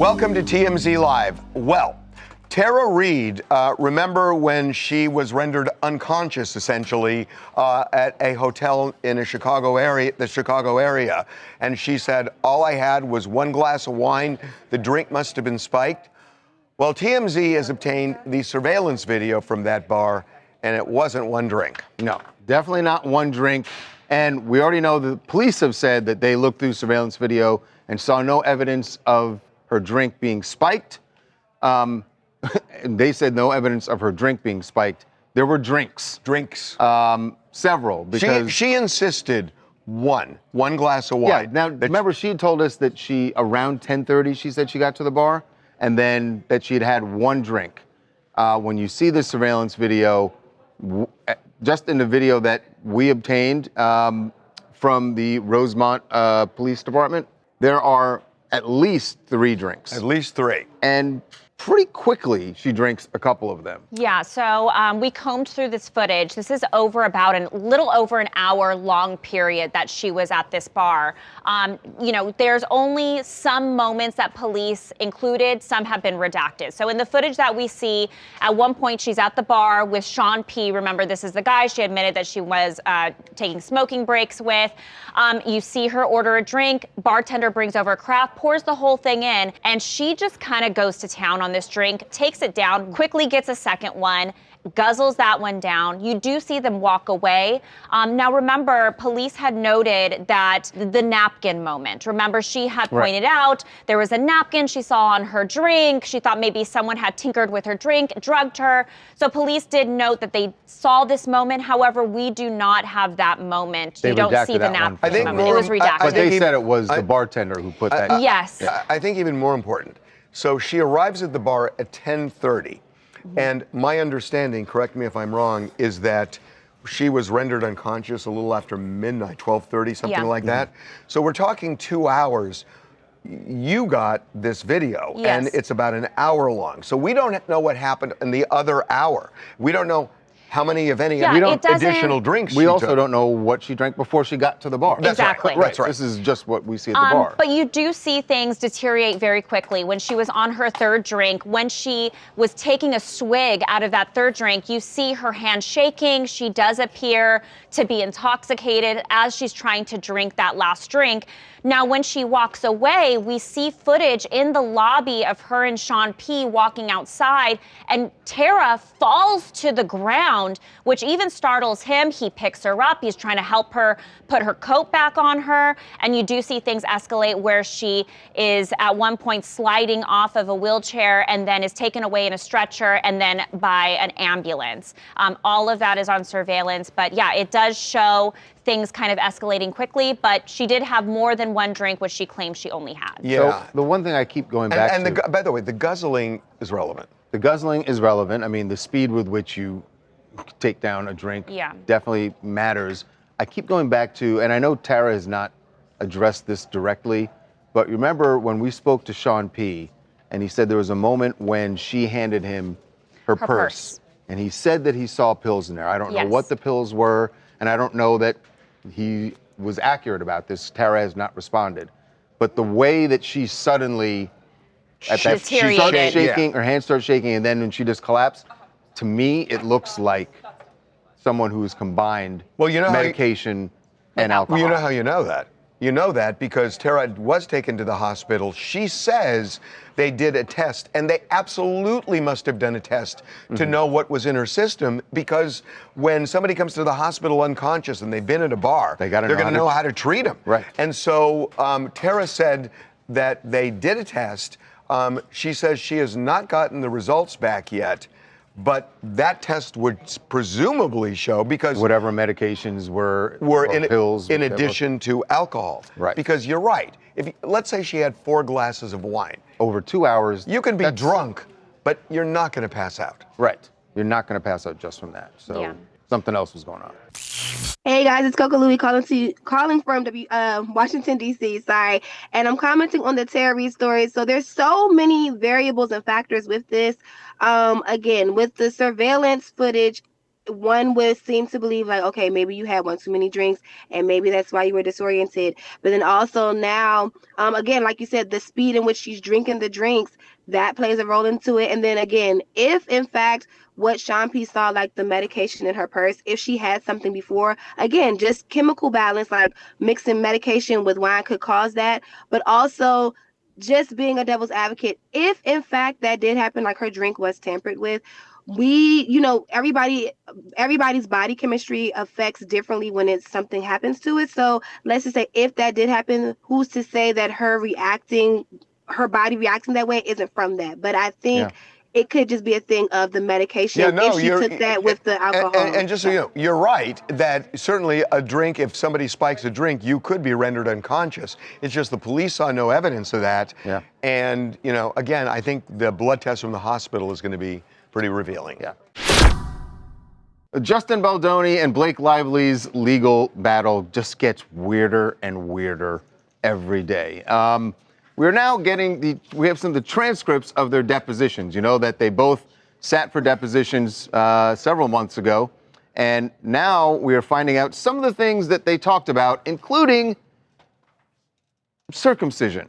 Welcome to TMZ Live. Well, Tara Reid, remember when she was rendered unconscious, essentially, at a hotel in the Chicago area, and she said, all I had was one glass of wine, the drink must have been spiked. Well, TMZ has obtained the surveillance video from that bar, and it wasn't one drink. No, definitely not one drink. And we already know the police have said that they looked through surveillance video and saw no evidence of her drink being spiked. They said no evidence of her drink being spiked. There were drinks. Several, because she insisted one glass of wine. Yeah, now remember she had told us that she, around 10:30, she said she got to the bar, and then that she had had one drink. When you see the surveillance video, just in the video that we obtained from the Rosemont Police Department, there are at least 3 drinks. At least 3. And pretty quickly, she drinks a couple of them. Yeah, so we combed through this footage. This is over about a little over an hour long period that she was at this bar. You know, there's only some moments that police included, some have been redacted. So in the footage that we see, at one point she's at the bar with Sean P. Remember, this is the guy she admitted that she was taking smoking breaks with. You see her order a drink, bartender brings over a craft, pours the whole thing in, and she just kind of goes to town on this drink, takes it down, quickly gets a second one, guzzles that one down. You do see them walk away. Now remember, police had noted that the napkin moment. Remember, she had pointed out there was a napkin she saw on her drink. She thought maybe someone had tinkered with her drink, drugged her. So police did note that they saw this moment. However, we do not have that moment. You don't see the napkin moment. It was redacted. But they said it was the bartender who put that. Yes. I think even more important. So she arrives at the bar at 10:30. And my understanding, correct me if I'm wrong, is that she was rendered unconscious a little after midnight, 12:30, something like that. So we're talking 2 hours. You got this video, and it's about an hour long. So we don't know what happened in the other hour. We don't know how many, if any, additional drinks we also don't know what she drank before she got to the bar. Exactly. That's right. This is just what we see at the bar. But you do see things deteriorate very quickly. When she was on her 3rd drink, when she was taking a swig out of that 3rd drink, you see her hand shaking. She does appear to be intoxicated as she's trying to drink that last drink. Now, when she walks away, we see footage in the lobby of her and Sean P. walking outside, and Tara falls to the ground, which even startles him. He picks her up. He's trying to help her put her coat back on her, and you do see things escalate where she is at one point sliding off of a wheelchair and then is taken away in a stretcher and then by an ambulance. All of that is on surveillance, but yeah, it does show things kind of escalating quickly, but she did have more than one drink, which she claims she only had. Yeah. So the one thing I keep going back to... by the way, the guzzling is relevant. The guzzling is relevant. I mean, the speed with which you take down a drink definitely matters. I keep going back to, and I know Tara has not addressed this directly, but remember when we spoke to Sean P., and he said there was a moment when she handed him her purse, and he said that he saw pills in there. I don't know what the pills were, and I don't know that he was accurate about this. Tara has not responded. But the way that she suddenly, she starts shaking, her hands start shaking, and then when she just collapsed, to me, it looks like someone who's combined medication and alcohol. Well, you know how you know that? You know that because Tara was taken to the hospital. She says they did a test, and they absolutely must have done a test to know what was in her system, because when somebody comes to the hospital unconscious and they've been at a bar, they're going to know how to treat them. Right. And so Tara said that they did a test. She says she has not gotten the results back yet, but that test would presumably show, because whatever medications were in pills, in addition to alcohol. Right. Because you're right. If let's say she had 4 glasses of wine over 2 hours, you can be drunk, but you're not going to pass out. Right. You're not going to pass out just from that. So something else was going on. Hey guys, it's Coco Louie calling from Washington D.C. Sorry, and I'm commenting on the Tara Reid story. So there's so many variables and factors with this. Again, with the surveillance footage, one would seem to believe like, okay, maybe you had one too many drinks and maybe that's why you were disoriented. But then also now, again, like you said, the speed in which she's drinking the drinks, that plays a role into it. And then again, if in fact what Sean P saw, like the medication in her purse, if she had something before, again, just chemical balance, like mixing medication with wine could cause that. But also just being a devil's advocate, if in fact that did happen, like her drink was tampered with, everybody's body chemistry affects differently when it's something happens to it. So let's just say if that did happen, who's to say that her body reacting that way isn't from that? But I think it could just be a thing of the medication if she took that with the alcohol. And just so you know, you're right that certainly a drink, if somebody spikes a drink, you could be rendered unconscious. It's just the police saw no evidence of that. Yeah. And, again, I think the blood test from the hospital is going to be pretty revealing. Yeah. Justin Baldoni and Blake Lively's legal battle just gets weirder and weirder every day. We're now we have some of the transcripts of their depositions. You know that they both sat for depositions several months ago. And now we are finding out some of the things that they talked about, including circumcision.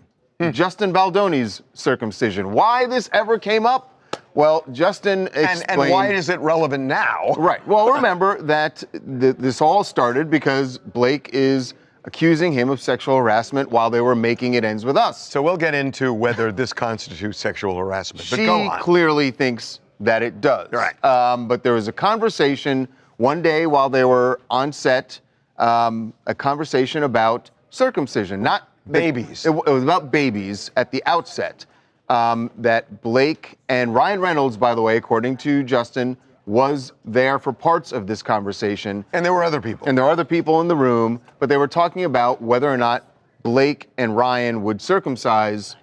Justin Baldoni's circumcision. Why this ever came up? Well, Justin explained... And why is it relevant now? Right. Well, remember that this all started because Blake is accusing him of sexual harassment while they were making It Ends With Us. So we'll get into whether this constitutes sexual harassment. But go on. She clearly thinks that it does. Right. But there was a conversation one day while they were on set, a conversation about circumcision, not babies. It was about babies at the outset. That Blake and Ryan Reynolds, by the way, according to Justin, was there for parts of this conversation. And there were other people. And there were other people in the room, but they were talking about whether or not Blake and Ryan would circumcise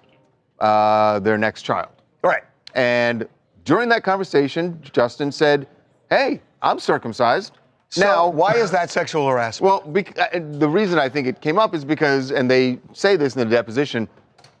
their next child. Right. And during that conversation, Justin said, hey, I'm circumcised. So now, why is that sexual harassment? Well, the reason I think it came up is because, and they say this in the deposition,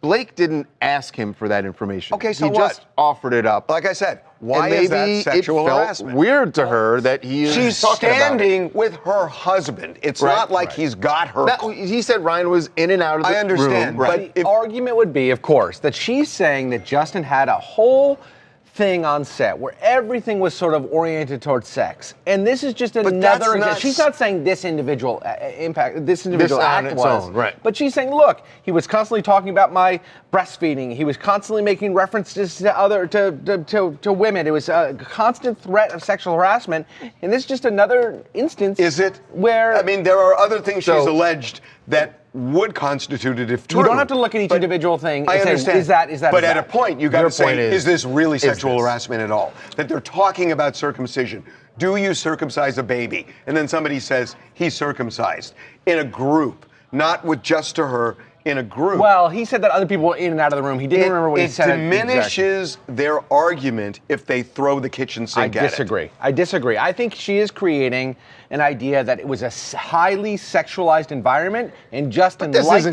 Blake didn't ask him for that information. Okay, so he just offered it up. Like I said, why is that sexual harassment? It felt weird to her that he is She's talking standing with her husband. It's not like he's got her. He said Ryan was in and out of the room. I understand, but the argument would be, of course, that she's saying that Justin had a whole thing on set where everything was sort of oriented towards sex, and this is just another. She's not saying this individual act was, right? But she's saying, look, he was constantly talking about my breastfeeding. He was constantly making references to women. It was a constant threat of sexual harassment, and this is just another instance. Is it where? I mean, there are other things she's alleged that would constitute it if true. You don't have to look at each individual thing and I understand. Say, is that? But at a point, you got to say, is this really sexual this harassment at all? That they're talking about circumcision. Do you circumcise a baby? And then somebody says he's circumcised in a group, not with just to her. In a group. Well, he said that other people were in and out of the room. He didn't remember what he said. It diminishes their argument if they throw the kitchen sink at it. I disagree. I think she is creating an idea that it was a highly sexualized environment, and Justin liked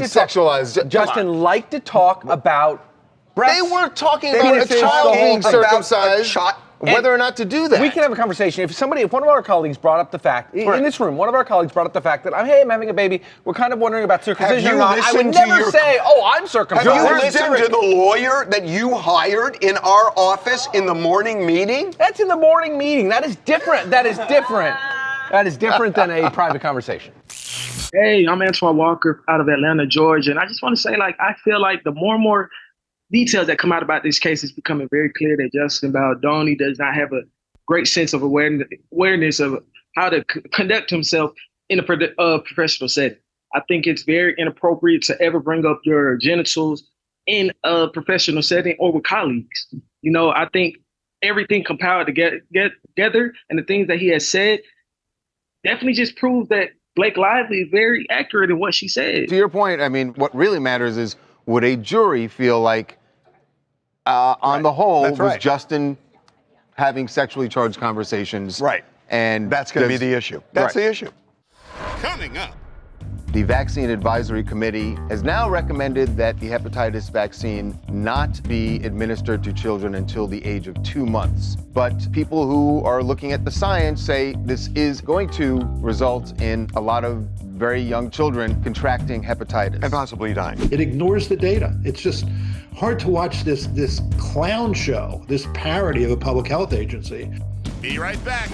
to talk about breasts. They weren't talking about a child being circumcised. Whether or not to do that. We can have a conversation. If one of our colleagues brought up the fact, in this room, one of our colleagues brought up the fact that, hey, I'm having a baby, we're kind of wondering about circumcision. I would never say, I'm circumcised. Have you listened to the lawyer that you hired in our office in the morning meeting? That's in the morning meeting. That is different. That is different than a private conversation. Hey, I'm Antoine Walker out of Atlanta, Georgia. And I just want to say, I feel like the more and more details that come out about this case is becoming very clear that Justin Baldoni does not have a great sense of awareness of how to conduct himself in a professional setting. I think it's very inappropriate to ever bring up your genitals in a professional setting or with colleagues. I think everything compiled together and the things that he has said definitely just prove that Blake Lively is very accurate in what she said. To your point, I mean, what really matters is, would a jury feel like, on the whole, was Justin having sexually charged conversations? Right. And that's going to be the issue. That's the issue. Coming up, The Vaccine Advisory Committee has now recommended that the hepatitis vaccine not be administered to children until the age of 2 months. But people who are looking at the science say this is going to result in a lot of very young children contracting hepatitis. And possibly dying. It ignores the data. It's just hard to watch this clown show, this parody of a public health agency. Be right back.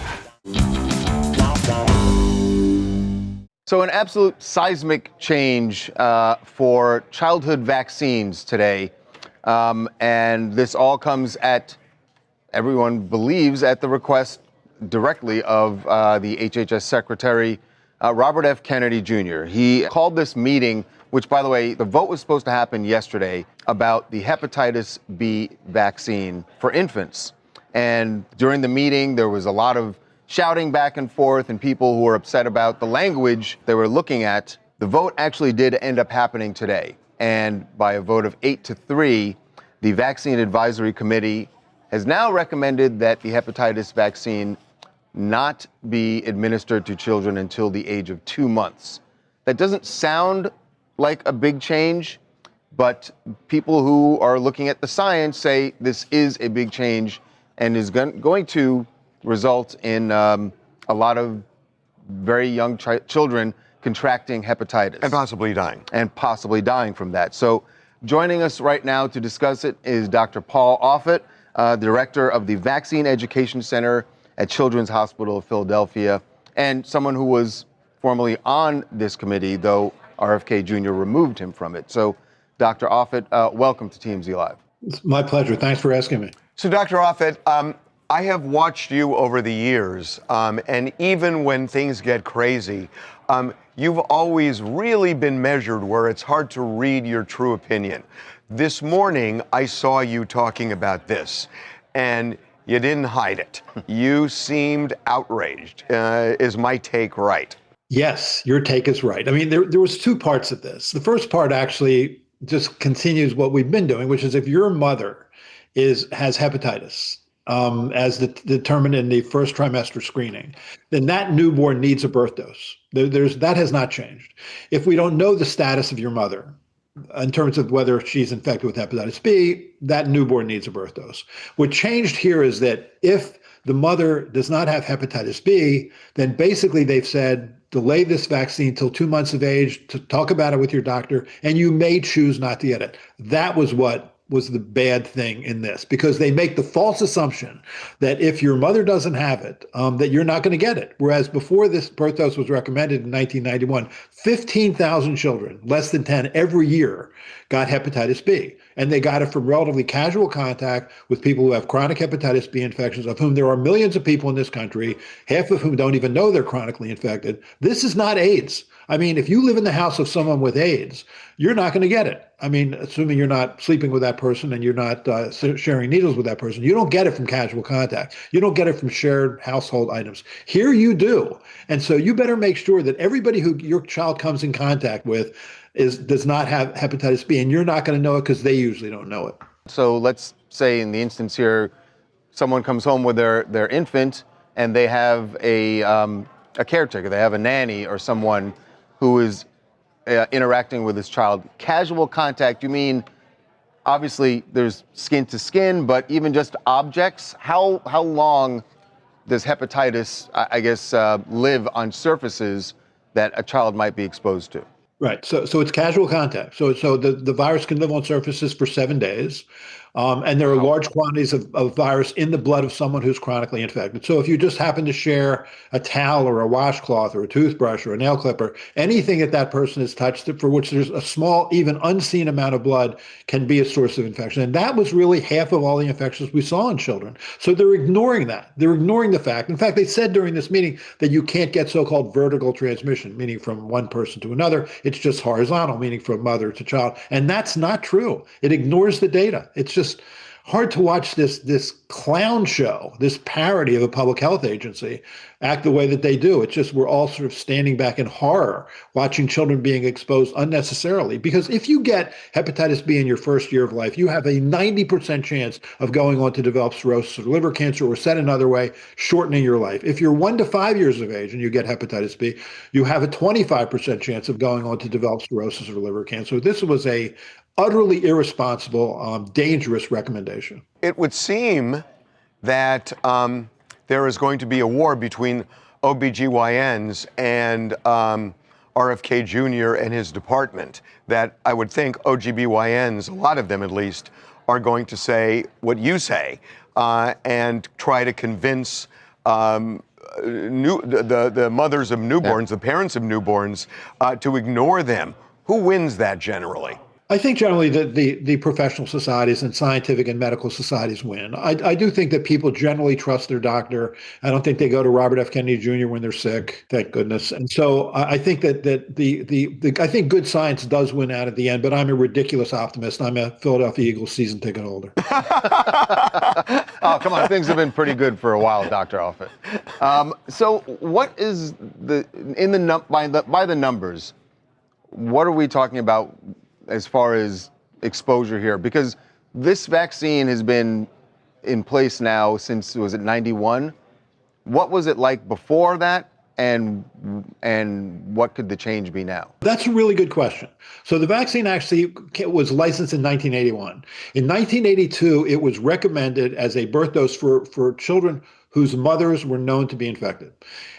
So an absolute seismic change for childhood vaccines today. And this all comes at, everyone believes, at the request directly of the HHS Secretary, Robert F. Kennedy Jr. He called this meeting, which, by the way, the vote was supposed to happen yesterday, about the hepatitis B vaccine for infants. And during the meeting, there was a lot of shouting back and forth and people who were upset about the language they were looking at. The vote actually did end up happening today. And by a vote of 8-3, the Vaccine Advisory Committee has now recommended that the hepatitis vaccine not be administered to children until the age of 2 months. That doesn't sound like a big change, but people who are looking at the science say this is a big change and is going to result in a lot of very young children contracting hepatitis. And possibly dying. And possibly dying from that. So joining us right now to discuss it is Dr. Paul Offit, director of the Vaccine Education Center at Children's Hospital of Philadelphia, and someone who was formerly on this committee, though RFK Jr. removed him from it. So, Dr. Offit, welcome to TMZ Live. It's my pleasure. Thanks for asking me. So, Dr. Offit, I have watched you over the years, and even when things get crazy, you've always really been measured where it's hard to read your true opinion. This morning, I saw you talking about this, and you didn't hide it. You seemed outraged. Is my take right? Yes, your take is right. I mean, there was two parts of this. The first part actually just continues what we've been doing, which is if your mother has hepatitis, as determined in the first trimester screening, then that newborn needs a birth dose. That has not changed. If we don't know the status of your mother, in terms of whether she's infected with hepatitis B, that newborn needs a birth dose. What changed here is that if the mother does not have hepatitis B, then basically they've said, delay this vaccine till 2 months of age, to talk about it with your doctor, and you may choose not to get it. That was what was the bad thing in this, because they make the false assumption that if your mother doesn't have it, that you're not going to get it. Whereas before this birth dose was recommended in 1991, 15,000 children, less than 10 every year, got hepatitis B. And they got it from relatively casual contact with people who have chronic hepatitis B infections, of whom there are millions of people in this country, half of whom don't even know they're chronically infected. This is not AIDS. I mean, if you live in the house of someone with AIDS, you're not going to get it. I mean, assuming you're not sleeping with that person and you're not sharing needles with that person, you don't get it from casual contact. You don't get it from shared household items. Here you do. And so you better make sure that everybody who your child comes in contact with does not have hepatitis B, and you're not going to know it because they usually don't know it. So let's say in the instance here, someone comes home with their infant and they have a caretaker, they have a nanny or someone who is interacting with this child. Casual contact, you mean, obviously there's skin to skin, but even just objects? How long does hepatitis, I guess, live on surfaces that a child might be exposed to? Right. So it's casual contact. So the virus can live on surfaces for 7 days. And there are large quantities of virus in the blood of someone who's chronically infected. So if you just happen to share a towel or a washcloth or a toothbrush or a nail clipper, anything that person has touched for which there's a small, even unseen amount of blood can be a source of infection. And that was really half of all the infections we saw in children. So they're ignoring that. They're ignoring the fact. In fact, they said during this meeting that you can't get so-called vertical transmission, meaning from one person to another. It's just horizontal, meaning from mother to child. And that's not true. It ignores the data. It's just hard to watch this clown show, this parody of a public health agency, act the way that they do. It's just we're all sort of standing back in horror, watching children being exposed unnecessarily. Because if you get hepatitis B in your first year of life, you have a 90% chance of going on to develop cirrhosis or liver cancer, or said another way, shortening your life. If you're 1 to 5 years of age and you get hepatitis B, you have a 25% chance of going on to develop cirrhosis or liver cancer. This was a utterly irresponsible, dangerous recommendation. It would seem that there is going to be a war between OBGYNs and RFK Jr. and his department, that I would think OBGYNs, a lot of them at least, are going to say what you say and try to convince the mothers of newborns, the parents of newborns, to ignore them. Who wins that generally? I think generally the professional societies and scientific and medical societies win. I do think that people generally trust their doctor. I don't think they go to Robert F. Kennedy Jr. when they're sick, thank goodness. And so I think that I think good science does win out at the end, but I'm a ridiculous optimist. I'm a Philadelphia Eagles season ticket holder. Oh, come on. Things have been pretty good for a while, Dr. Offit. So what is by the numbers, what are we talking about as far as exposure here? Because this vaccine has been in place now since, was it 91? What was it like before that? And what could the change be now? That's a really good question. So the vaccine actually was licensed in 1981. In 1982, it was recommended as a birth dose for children whose mothers were known to be infected.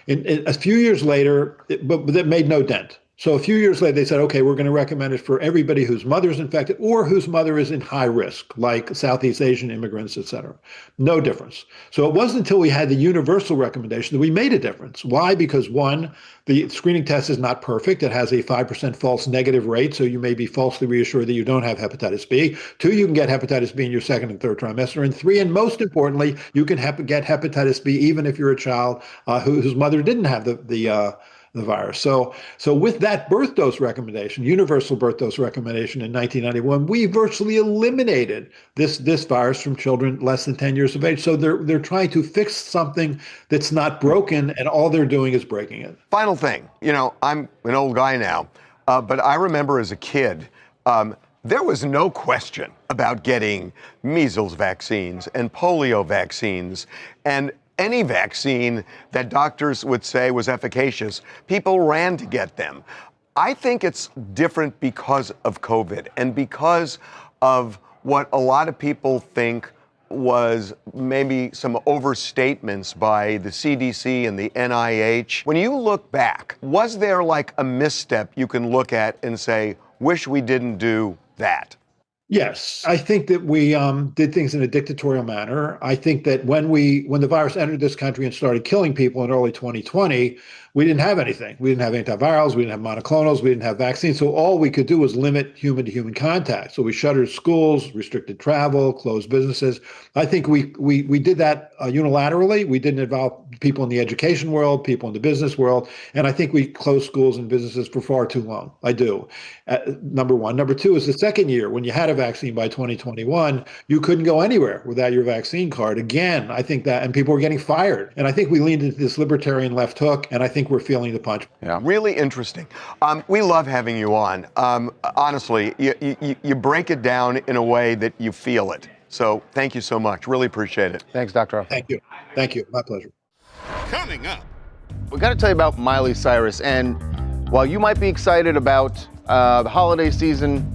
A few years later, but that made no dent. So a few years later, they said, okay, we're going to recommend it for everybody whose mother is infected or whose mother is in high risk, like Southeast Asian immigrants, et cetera. No difference. So it wasn't until we had the universal recommendation that we made a difference. Why? Because one, the screening test is not perfect. It has a 5% false negative rate, so you may be falsely reassured that you don't have hepatitis B. 2, you can get hepatitis B in your second and third trimester. And 3, and most importantly, you can get hepatitis B even if you're a child whose mother didn't have the virus. So with that birth dose recommendation, universal birth dose recommendation in 1991, we virtually eliminated this virus from children less than 10 years of age. So they're trying to fix something that's not broken, and all they're doing is breaking it. Final thing, I'm an old guy now, but I remember as a kid, there was no question about getting measles vaccines and polio vaccines and any vaccine that doctors would say was efficacious. People ran to get them. I think it's different because of COVID and because of what a lot of people think was maybe some overstatements by the CDC and the NIH. When you look back, was there like a misstep you can look at and say, wish we didn't do that? Yes, I think that we did things in a dictatorial manner. I think that when the virus entered this country and started killing people in early 2020, we didn't have anything. We didn't have antivirals, we didn't have monoclonals, we didn't have vaccines. So all we could do was limit human-to-human contact. So we shuttered schools, restricted travel, closed businesses. I think we did that unilaterally. We didn't involve people in the education world, people in the business world, and I think we closed schools and businesses for far too long. I do. Number one. Number two is the second year, when you had a vaccine by 2021, you couldn't go anywhere without your vaccine card. Again, I think that, and people were getting fired. And I think we leaned into this libertarian left hook, and I think we're feeling the punch. Yeah. Really interesting. We love having you on. Honestly, you break it down in a way that you feel it. So thank you so much. Really appreciate it. Thanks, Dr. Thank you. Thank you. My pleasure. Coming up, we got to tell you about Miley Cyrus. And while you might be excited about the holiday season,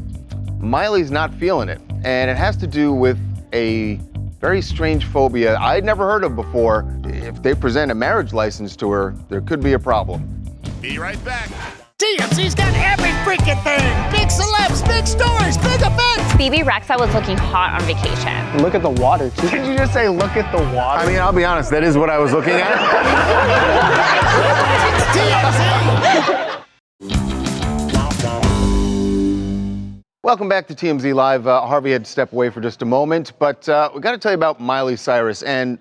Miley's not feeling it. And it has to do with a very strange phobia I'd never heard of before. If they present a marriage license to her, there could be a problem. be right back. TMZ's got every freaking thing. Big celebs, big stories, big events. Phoebe Rexha was looking hot on vacation. Look at the water, too. Did you just say, look at the water? I mean, I'll be honest, that is what I was looking at. TMZ. Welcome back to TMZ Live. Harvey had to step away for just a moment, but we got to tell you about Miley Cyrus. And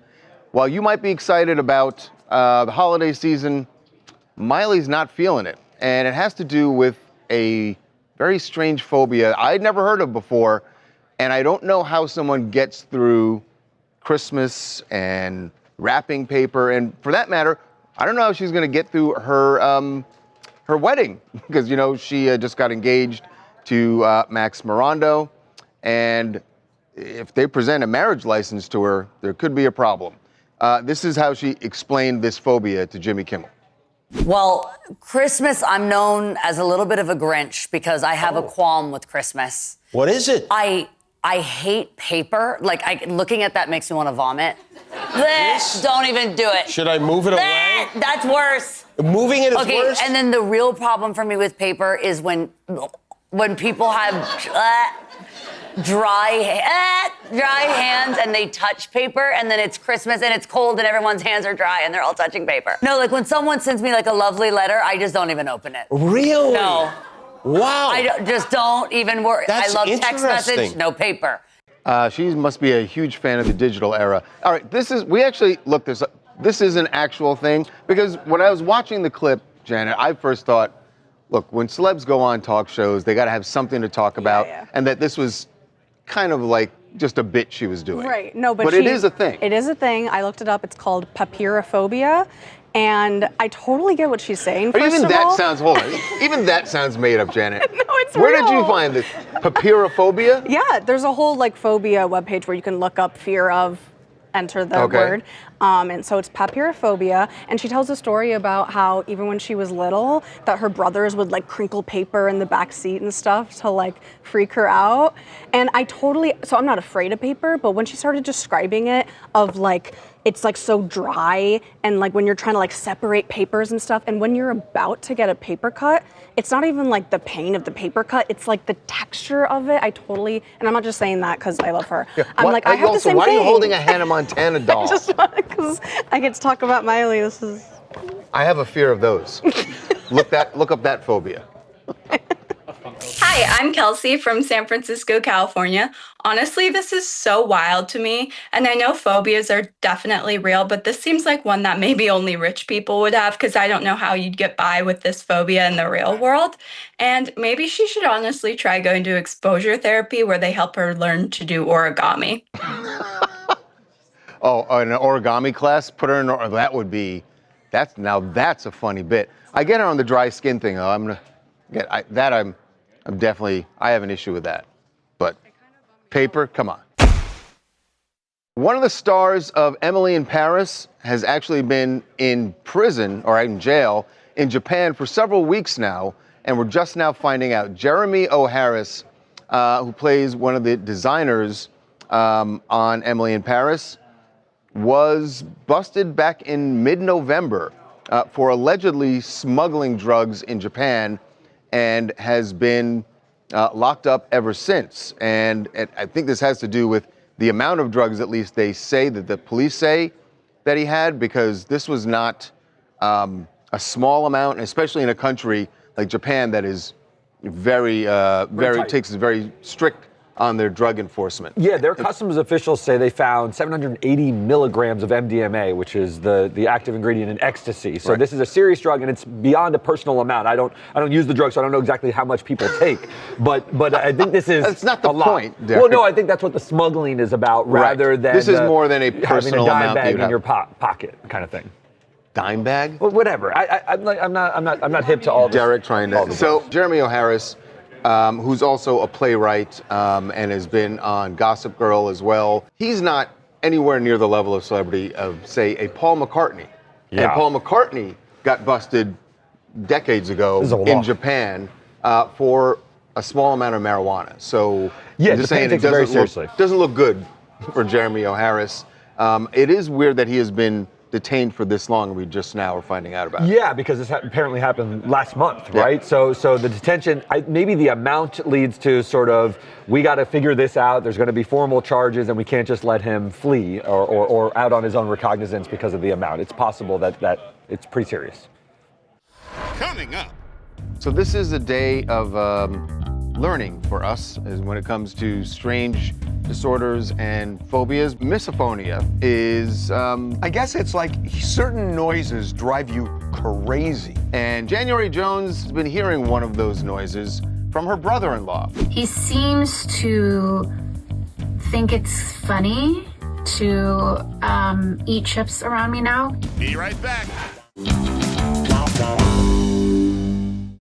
while you might be excited about the holiday season, Miley's not feeling it. And it has to do with a very strange phobia I'd never heard of before. And I don't know how someone gets through Christmas and wrapping paper, and for that matter, I don't know how she's going to get through her her wedding, because she just got engaged to Max Mirando, and if they present a marriage license to her, there could be a problem. This is how she explained this phobia to Jimmy Kimmel. Well, Christmas, I'm known as a little bit of a Grinch because I have a qualm with Christmas. What is it? I hate paper. Like, looking at that makes me want to vomit. Blech, don't even do it. Should I move it away? That's worse. Moving it is worse? Okay, and then the real problem for me with paper is when people have dry hands and they touch paper, and then it's Christmas and it's cold and everyone's hands are dry and they're all touching paper. No, like when someone sends me like a lovely letter, I just don't even open it. Really? No. Wow. Just don't even worry. I love text message, no paper. She must be a huge fan of the digital era. All right, we actually looked this up. This is an actual thing, because when I was watching the clip, Janet, I first thought, look, when celebs go on talk shows, they got to have something to talk about, and that this was kind of like just a bit she was doing. Right, no, but it is a thing. It is a thing. I looked it up. It's called papyrophobia. And I totally get what she's saying. Even that sounds made up, Janet. No, it's Where real. did you find this? Papyrophobia? Yeah, there's a whole phobia webpage where you can look up fear of, enter the word. And so it's papyrophobia. And she tells a story about how even when she was little, that her brothers would crinkle paper in the back seat and stuff to freak her out. And so I'm not afraid of paper, but when she started describing it of it's so dry, and when you're trying to separate papers and stuff, and when you're about to get a paper cut, it's not even the pain of the paper cut, it's the texture of it. And I'm not just saying that because I love her. Yeah. I'm I have the same thing. Why are you holding a Hannah Montana doll? Because I get to talk about Miley. I have a fear of those. Look up that phobia. Hi, I'm Kelsey from San Francisco, California. Honestly, this is so wild to me, and I know phobias are definitely real, but this seems like one that maybe only rich people would have, because I don't know how you'd get by with this phobia in the real world. And maybe she should honestly try going to exposure therapy, where they help her learn to do origami. Oh, an origami class? Put her in, that's a funny bit. I get her on the dry skin thing, though. I have an issue with that. But paper, come on. One of the stars of Emily in Paris has actually been in prison, or in jail, in Japan for several weeks now, and we're just now finding out. Jeremy O'Harris, who plays one of the designers on Emily in Paris, was busted back in mid-November for allegedly smuggling drugs in Japan, and has been locked up ever since. And I think this has to do with the amount of drugs, at least they say, that the police say that he had, because this was not a small amount, especially in a country like Japan that is very strict on their drug enforcement. Yeah, their customs officials say they found 780 milligrams of MDMA, which is the active ingredient in ecstasy. So This is a serious drug, and it's beyond a personal amount. I don't use the drug, so I don't know exactly how much people take. But I think this is that's not the point, Derek. Well, no, I think that's what the smuggling is about, rather than this is more than a personal having a dime amount bag in your pocket kind of thing. Dime bag? Well, whatever. I'm not hip to all this. Derek trying to. So Jeremy O'Harris, who's also a playwright and has been on Gossip Girl as well. He's not anywhere near the level of celebrity of, say, a Paul McCartney. Yeah. And Paul McCartney got busted decades ago in Japan for a small amount of marijuana. So I'm just saying it doesn't look good for Jeremy O'Harris. It is weird that he has been detained for this long, and we just now are finding out about it. Yeah, because this apparently happened last month, right? So the detention, maybe the amount leads to sort of, we got to figure this out, there's going to be formal charges, and we can't just let him flee or out on his own recognizance because of the amount. It's possible that it's pretty serious. Coming up. So this is a day of learning for us as when it comes to strange disorders and phobias. Misophonia is, I guess it's like certain noises drive you crazy. And January Jones has been hearing one of those noises from her brother-in-law. He seems to think it's funny to eat chips around me now. Be right back.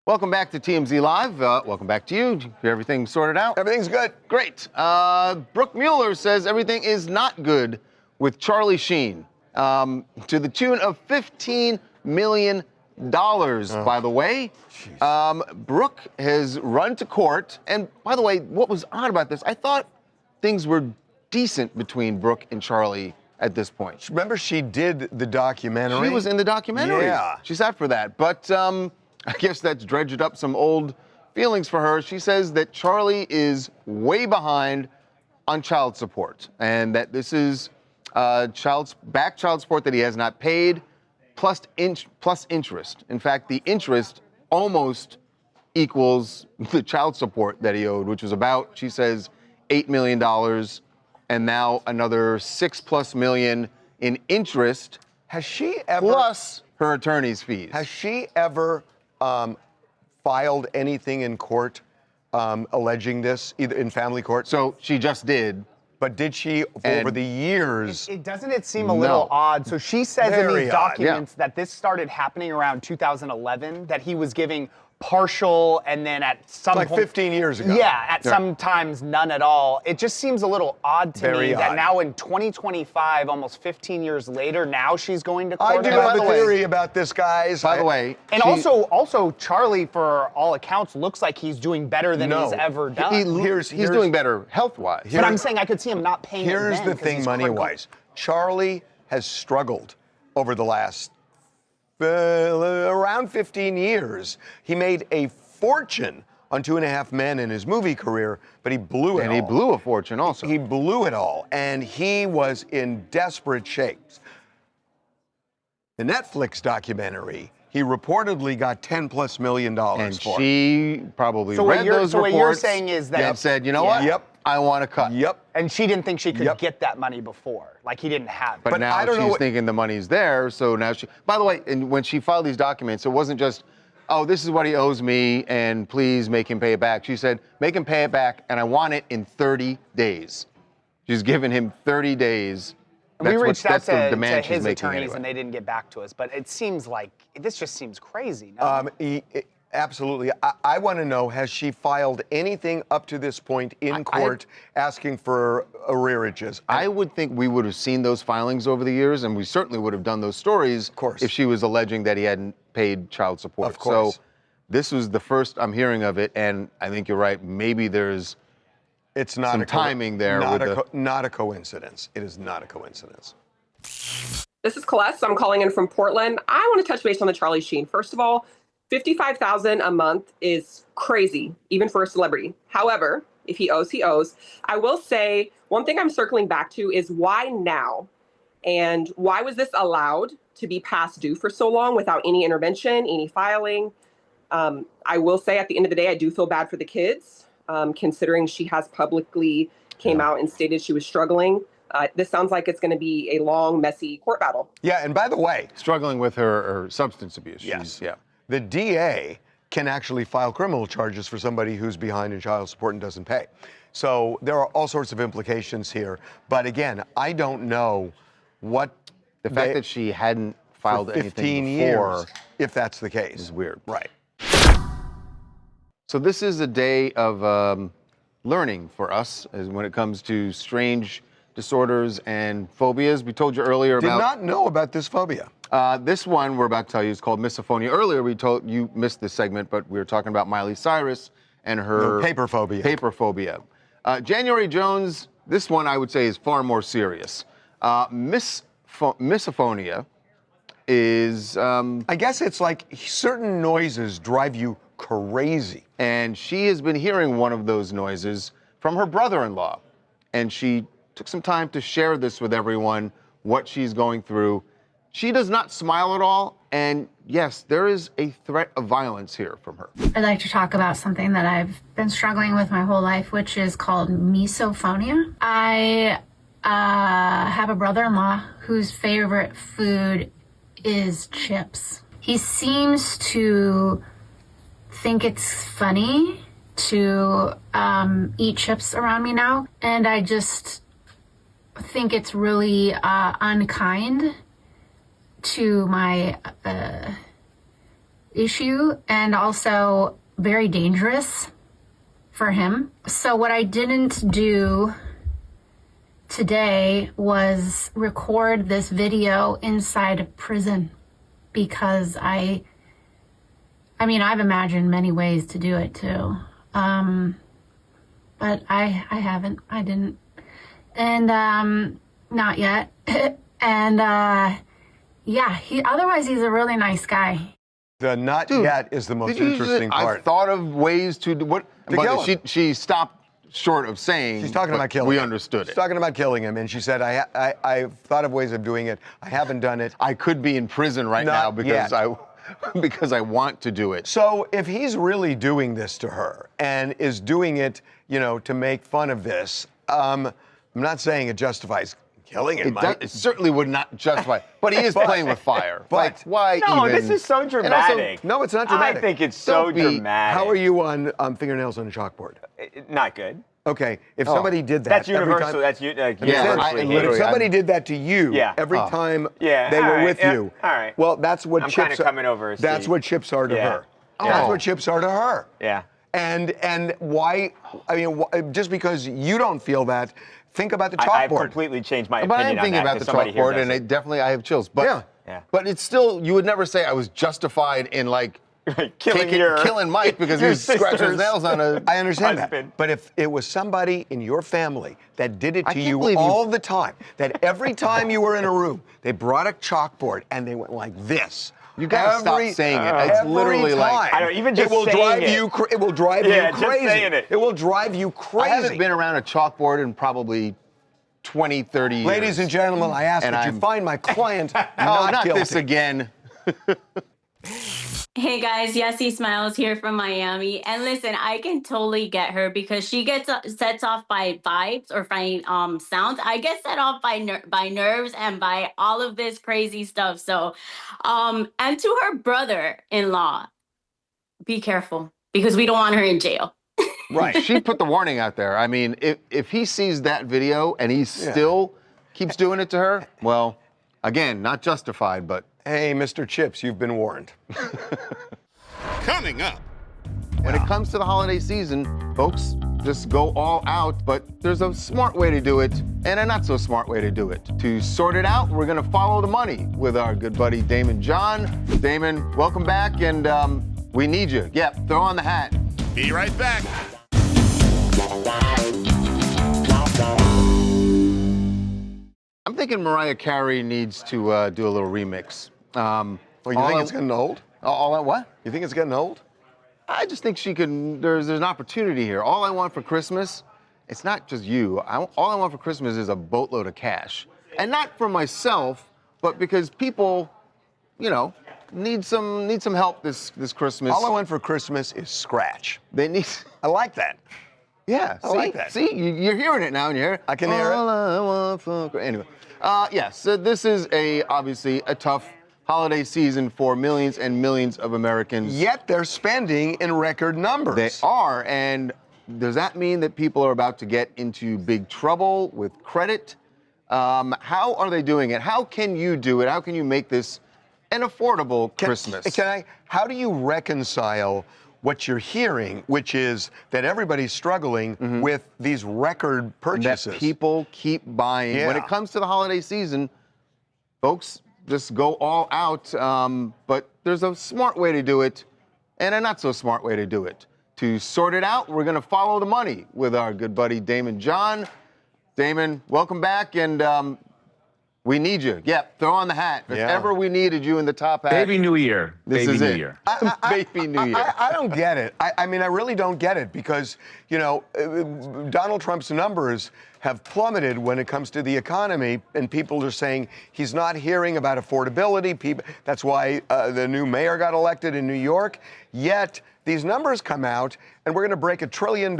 Welcome back to TMZ Live. Welcome back to you. Everything sorted out? Everything's good. Great. Brooke Mueller says everything is not good with Charlie Sheen, to the tune of $15 million, by the way. Brooke has run to court. And by the way, what was odd about this, I thought things were decent between Brooke and Charlie at this point. Remember, she did the documentary? She was in the documentary. Yeah. She sat for that. But I guess that's dredged up some old feelings for her. She says that Charlie is way behind on child support and that this is child support that he has not paid plus interest. In fact, the interest almost equals the child support that he owed, which was about, she says, $8 million, and now another $6+ million in interest. Has she ever, plus her attorney's fees. Has she ever filed anything in court alleging this, either in family court? So she just did. But did she, over the years? Doesn't it seem a little odd? So she says in these documents that this started happening around 2011, that he was giving partial and then at some like point, 15 years ago. Yeah, at some times none at all. It just seems a little odd to me that odd. now in 2025, almost 15 years later, now she's going to court. I do have a theory about this, guys. By the way. And also Charlie, for all accounts, looks like he's doing better than he's ever done. He's doing better health-wise. But I'm saying I could see him not paying Here's it then, the thing, money-wise. Charlie has struggled over the last around 15 years. He made a fortune on 2.5 Men in his movie career, but he blew it all. And he blew a fortune also. He blew it all, and he was in desperate shape. The Netflix documentary, he reportedly got $10+ million and for. She probably read those reports. What you're saying is that and said, you know what? Yep. I want to cut. Yep. And she didn't think she could get that money before. Like he didn't have it. But now she's thinking the money's there, so now she... By the way, and when she filed these documents, it wasn't just, oh, this is what he owes me, and please make him pay it back. She said, make him pay it back, and I want it in 30 days. She's given him 30 days. We reached out to she's his attorneys, anyway. and they didn't get back to us. But it seems like, this just seems crazy. No? Absolutely. I want to know, has she filed anything up to this point in court asking for arrearages? I would think we would have seen those filings over the years, and we certainly would have done those stories if she was alleging that he hadn't paid child support. Of course. So this was the first I'm hearing of it, and I think you're right. Maybe there's some timing there. Not a coincidence. It is not a coincidence. This is Celeste. I'm calling in from Portland. I want to touch base on the Charlie Sheen. First of all, $55,000 a month is crazy, even for a celebrity. However, if he owes, he owes. I will say one thing I'm circling back to is why now? And why was this allowed to be past due for so long without any intervention, any filing? I will say at the end of the day, I do feel bad for the kids, considering she has publicly came out and stated she was struggling. This sounds like it's going to be a long, messy court battle. Yeah, and by the way, struggling with her substance abuse. Yes. Yeah. The DA can actually file criminal charges for somebody who's behind in child support and doesn't pay. So there are all sorts of implications here. But again, I don't know what the fact that she hadn't filed for 15 anything before, years, if that's the case, is weird. Right. So this is a day of learning for us as when it comes to strange disorders and phobias. We told you earlier about... Did not know about this phobia. This one we're about to tell you is called Misophonia. Earlier we told you missed this segment, but we were talking about Miley Cyrus and her paper phobia. Paper phobia. January Jones, this one I would say is far more serious. Misophonia is... I guess it's like certain noises drive you crazy. And she has been hearing one of those noises from her brother-in-law. And she took some time to share this with everyone, what she's going through. She does not smile at all, and yes, there is a threat of violence here from her. I'd like to talk about something that I've been struggling with my whole life, which is called misophonia. I have a brother-in-law whose favorite food is chips. He seems to think it's funny to eat chips around me now, and I just think it's really unkind to my issue, and also very dangerous for him. So what I didn't do today was record this video inside a prison, because I mean, I've imagined many ways to do it too. But I didn't. And not yet. And yeah, otherwise he's a really nice guy. The not yet is the most interesting part. I've thought of ways to do what, but she stopped short of saying. She's talking about killing him. We understood She's it. talking about killing him, and she said, I've thought of ways of doing it. I haven't done it. I could be in prison right now because I want to do it. So if he's really doing this to her and is doing it, you know, to make fun of this, I'm not saying it justifies killing him. It certainly would not justify, but he is playing with fire. But why No, even? this is so dramatic. Also, no, it's not dramatic. I think it's so dramatic. How are you on fingernails on a chalkboard? Not good. Okay, if somebody did that, that's every universal. time, That's if somebody did that to you every time they were with you, all right. Well, that's what I'm chips. kind of coming over. That's what chips are to her. Yeah. That's what chips are to her. Yeah. And why? I mean, just because you don't feel that, think about the chalkboard. I've completely changed my But opinion I'm thinking on that, about the 'cause somebody here chalkboard, does and it. it definitely I have chills. But but it's still, you would never say I was justified in like killing Mike because he was scratching his nails on a. I understand that. But if it was somebody in your family that did it to you believe all the time, that every time you were in a room, they brought a chalkboard and they went like this. You gotta stop saying it. It's literally like I don't even just it will saying drive it. you. It will drive you just crazy. saying it. It will drive you crazy. I haven't been around a chalkboard in probably 20, 30 years. Ladies and gentlemen, I ask that you find my client not guilty. This again. Hey guys, Yessie Smiles here from Miami. And listen, I can totally get her because she gets sets off by vibes or by sounds. I get set off by nerves and by all of this crazy stuff. So, and to her brother-in-law, be careful because we don't want her in jail. Right. She put the warning out there. I mean, if he sees that video and he still keeps doing it to her, well, again, not justified, but. Hey, Mr. Chips, you've been warned. Coming up. When it comes to the holiday season, folks just go all out, but there's a smart way to do it and a not so smart way to do it. To sort it out, we're gonna follow the money with our good buddy Damon John. Damon, welcome back, and we need you. Yep, throw on the hat. Be right back. I'm thinking Mariah Carey needs to do a little remix. Well, you think it's getting old? What? You think it's getting old? I just think she can. There's an opportunity here. All I want for Christmas, it's not just you. All I want for Christmas is a boatload of cash, and not for myself, but because people, you know, need some help this Christmas. All I want for Christmas is scratch. They need. I like that. Yeah, I like that. See, you're hearing it now, and you hear it. I can hear it. All I want for anyway. Yes, so this is obviously a tough holiday season for millions and millions of Americans. Yet they're spending in record numbers. They are, and does that mean that people are about to get into big trouble with credit? How are they doing it? How can you do it? How can you make this an affordable Christmas? How do you reconcile what you're hearing, which is that everybody's struggling with these record purchases? That people keep buying. Yeah. When it comes to the holiday season, folks just go all out, but there's a smart way to do it and a not so smart way to do it. To sort it out, we're gonna follow the money with our good buddy Damon John. Damon, welcome back, and we need you. Yep, throw on the hat. If ever we needed you in the top hat. Baby New Year. This Baby is New it. Year. Baby New Year. I don't get it. I mean, I really don't get it because, you know, Donald Trump's numbers have plummeted when it comes to the economy, and people are saying he's not hearing about affordability. That's why the new mayor got elected in New York. Yet these numbers come out, and we're going to break $1 trillion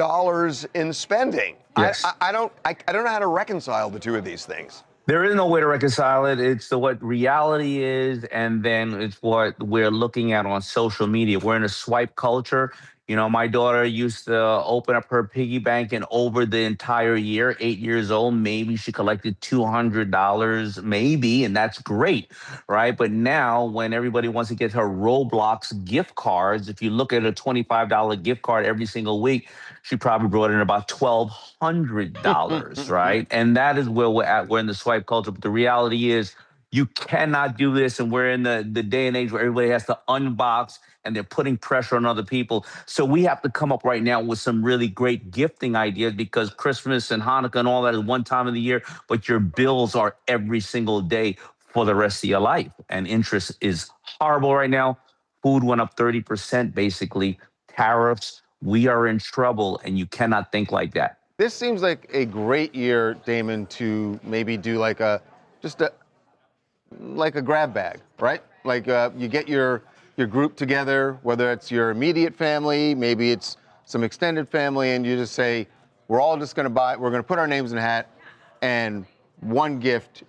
in spending. Yes. I don't know how to reconcile the two of these things. There is no way to reconcile it. It's what reality is, and then it's what we're looking at on social media. We're in a swipe culture. You know, my daughter used to open up her piggy bank, and over the entire year, 8 years old, maybe she collected $200, maybe, and that's great, right? But now, when everybody wants to get her Roblox gift cards, if you look at a $25 gift card every single week, she probably brought in about $1,200, right? And that is where we're at. We're in the swipe culture. But the reality is, you cannot do this, and we're in the day and age where everybody has to unbox, and they're putting pressure on other people. So we have to come up right now with some really great gifting ideas, because Christmas and Hanukkah and all that is one time of the year, but your bills are every single day for the rest of your life. And interest is horrible right now. Food went up 30%, basically. Tariffs, we are in trouble, and you cannot think like that. This seems like a great year, Damon, to maybe do like a grab bag, right? Like you get your group together, whether it's your immediate family, maybe it's some extended family, and you just say, we're all just going to we're going to put our names in a hat, and one gift,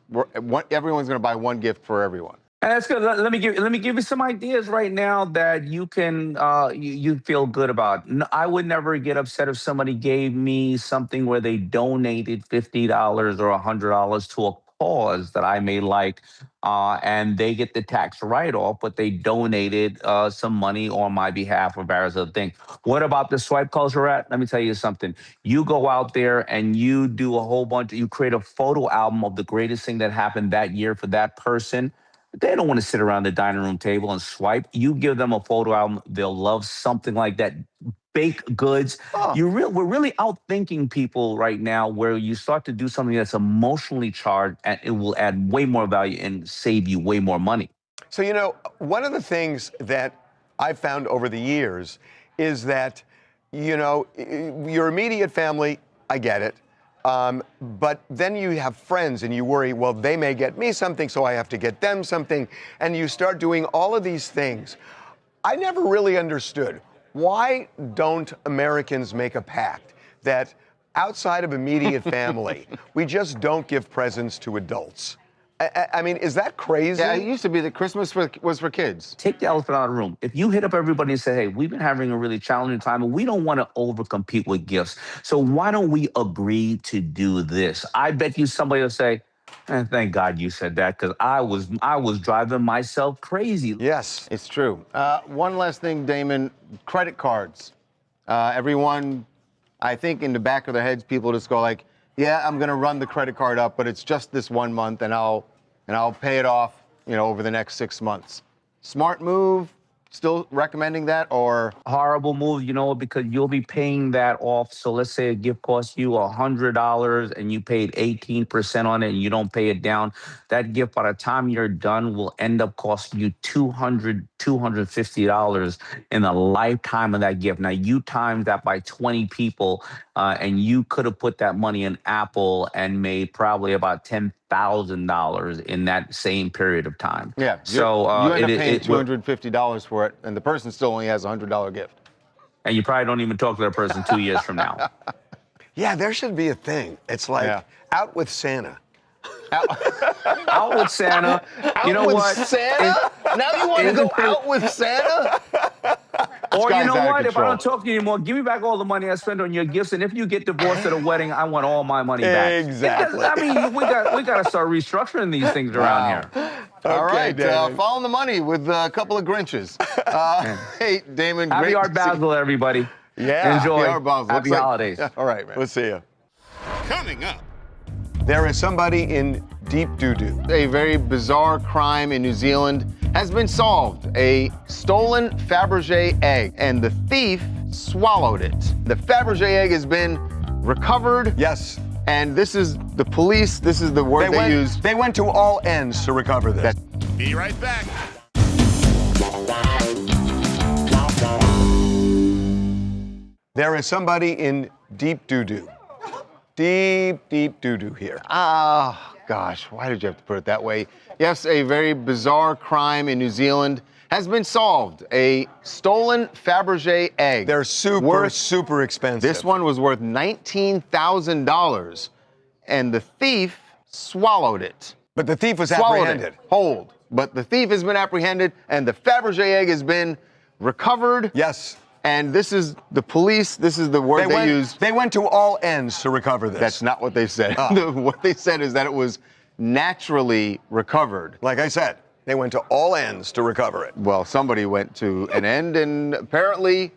everyone's going to buy one gift for everyone. And that's good. Let me give you some ideas right now that you can you feel good about. I would never get upset if somebody gave me something where they donated $50 or $100 to a cause that I may like, and they get the tax write-off, but they donated some money on my behalf or various other things. What about the swipe culture, Rat? Let me tell you something. You go out there and you do a whole bunch, you create a photo album of the greatest thing that happened that year for that person. They don't want to sit around the dining room table and swipe. You give them a photo album, they'll love something like that. Baked goods. Oh. We're really outthinking people right now, where you start to do something that's emotionally charged, and it will add way more value and save you way more money. So, you know, one of the things that I've found over the years is that, you know, your immediate family, I get it. But then you have friends and you worry, well, they may get me something, so I have to get them something. And you start doing all of these things. I never really understood, why don't Americans make a pact that outside of immediate family, we just don't give presents to adults? I mean, is that crazy? Yeah, it used to be that Christmas was for kids. Take the elephant out of the room. If you hit up everybody and say, hey, we've been having a really challenging time and we don't want to overcompete with gifts, so why don't we agree to do this? I bet you somebody will say, thank God you said that, because I was driving myself crazy. Yes, it's true. One last thing, Damon, credit cards. Everyone, I think in the back of their heads, people just go like, yeah, I'm gonna run the credit card up, but it's just this 1 month, and I'll pay it off, you know, over the next 6 months. Smart move. Still recommending that, or horrible move, you know, because you'll be paying that off. So let's say a gift costs you $100 and you paid 18% on it and you don't pay it down. That gift, by the time you're done, will end up costing you $250 in the lifetime of that gift. Now, you times that by 20 people, and you could have put that money in Apple and made probably about $10,000 in that same period of time. Yeah. So you end up paying $250 for it, and the person still only has a $100 gift. And you probably don't even talk to that person 2 years from now. Yeah, there should be a thing. It's like out with Santa. Out with Santa. Out you know with what? Santa? Now you want to go out with Santa? Or you know what? If I don't talk to you anymore, give me back all the money I spent on your gifts. And if you get divorced at a wedding, I want all my money back. Exactly. I mean, we got to start restructuring these things around here. All right, follow the money with a couple of Grinches. Hey, Damon. Happy Art Basel, everybody. Yeah. Enjoy. Happy Art Basel. Happy holidays. All right, man. We'll see you. Coming up. There is somebody in deep doo-doo. A very bizarre crime in New Zealand has been solved. A stolen Fabergé egg, and the thief swallowed it. The Fabergé egg has been recovered. Yes. And this is the police, this is the word they used. They went to all ends to recover this. Be right back. There is somebody in deep doo-doo. Deep doo-doo here. Gosh, why did you have to put it that way? Yes, a very bizarre crime in New Zealand has been solved. A stolen Fabergé egg. They're super expensive. This one was worth $19,000, and the thief swallowed it. But the thief was apprehended. But the thief has been apprehended, and the Fabergé egg has been recovered. Yes. And this is the police. This is the word they used. They went to all ends to recover this. That's not what they said. What they said is that it was naturally recovered. Like I said, they went to all ends to recover it. Well, somebody went to an end, and apparently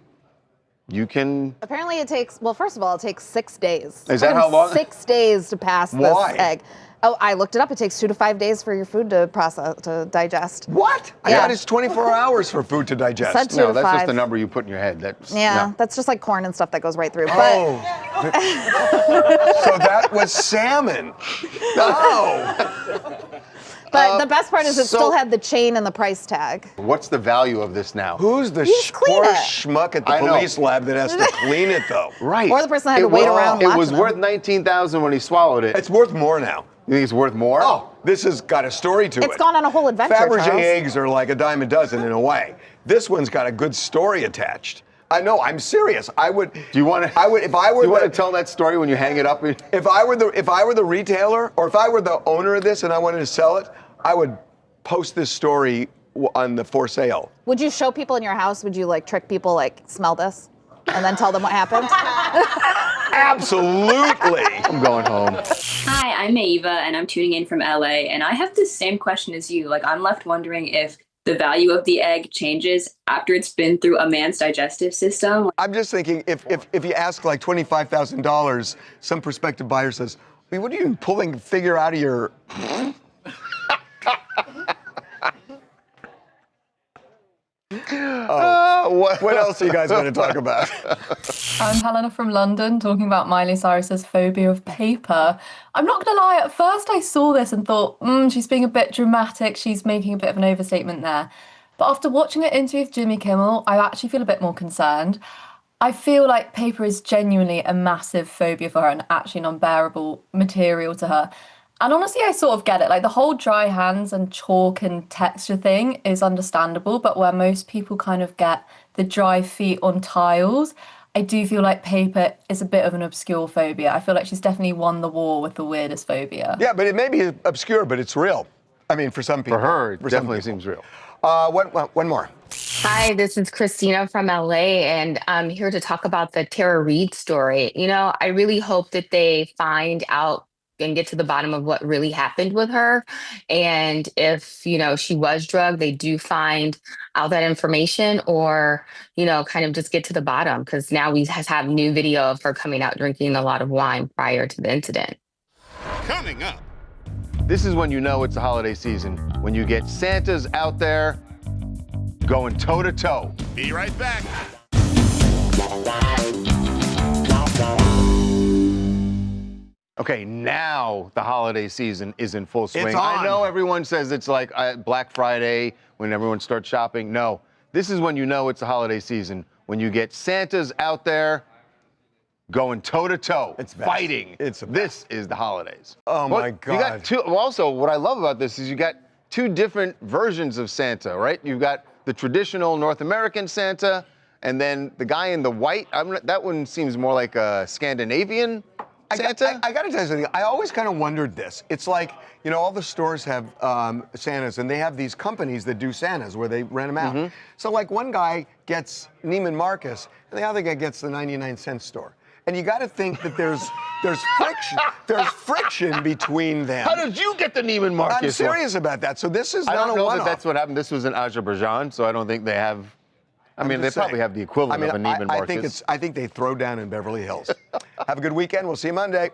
you can. Apparently it takes, well, first of all, it takes 6 days. Is that how long? 6 days to pass this egg. Oh, I looked it up. It takes 2 to 5 days for your food to process, to digest. What? I thought it's 24 hours for food to digest. Said 2 No, to that's 5. just the number you put in your head. That's, Yeah, no. that's just like corn and stuff that goes right through. Oh. So that was salmon. Oh. But the best part is it still had the chain and the price tag. What's the value of this now? Who's the poor schmuck at the police lab that has to clean it, though? Right. Or the person that had to wait around It watching was them. worth $19,000 when he swallowed it. It's worth more now. You think it's worth more? Oh, this has got a story to it. It's gone on a whole adventure, Fabergé Charles. eggs are like a dime a dozen in a way. This one's got a good story attached. I know. I'm serious. I would. Do you want to? I would if I were. Do you want to tell that story when you hang it up? If I were the retailer, or if I were the owner of this and I wanted to sell it, I would post this story on the for sale. Would you show people in your house? Would you like trick people, like smell this, and then tell them what happened? Absolutely. I'm going home. Hi, I'm Ava, and I'm tuning in from LA, and I have the same question as you. Like, I'm left wondering if the value of the egg changes after it's been through a man's digestive system. I'm just thinking, if you ask like $25,000, some prospective buyer says, "What are you pulling a figure out of your?" What else are you guys going to talk about? I'm Helena from London, talking about Miley Cyrus's phobia of paper. I'm not going to lie, at first I saw this and thought, she's being a bit dramatic, she's making a bit of an overstatement there. But after watching her interview with Jimmy Kimmel, I actually feel a bit more concerned. I feel like paper is genuinely a massive phobia for her and actually an unbearable material to her. And honestly, I sort of get it. Like, the whole dry hands and chalk and texture thing is understandable, but where most people kind of get the dry feet on tiles, I do feel like paper is a bit of an obscure phobia. I feel like she's definitely won the war with the weirdest phobia. Yeah, but it may be obscure, but it's real. I mean, for some people. For her, it definitely seems real. One more. Hi, this is Christina from LA, and I'm here to talk about the Tara Reid story. You know, I really hope that they find out and get to the bottom of what really happened with her. And if, she was drugged, they do find out that information, or, kind of just get to the bottom, because now we have new video of her coming out drinking a lot of wine prior to the incident. Coming up. This is when you know it's the holiday season, when you get Santas out there going toe to toe. Be right back. Okay, now the holiday season is in full swing. It's on. I know everyone says it's like Black Friday when everyone starts shopping. No, this is when you know it's the holiday season, when you get Santas out there going toe to toe, fighting. This is the holidays. Oh my God. You got two. Also, what I love about this is you got two different versions of Santa, right? You've got the traditional North American Santa, and then the guy in the white. That one seems more like a Scandinavian Santa? I got to tell you something. I always kind of wondered this. It's like, all the stores have Santas, and they have these companies that do Santas where they rent them out. So, like, one guy gets Neiman Marcus, and the other guy gets the 99-cent store. And you got to think that there's friction. There's friction between them. How did you get the Neiman Marcus? I'm serious about that. So this is I not don't a know one-off. that that's what happened. This was in Azerbaijan, so I don't think they have. I mean, they probably have the equivalent of a Neiman Marcus. I think they throw down in Beverly Hills. Have a good weekend. We'll see you Monday.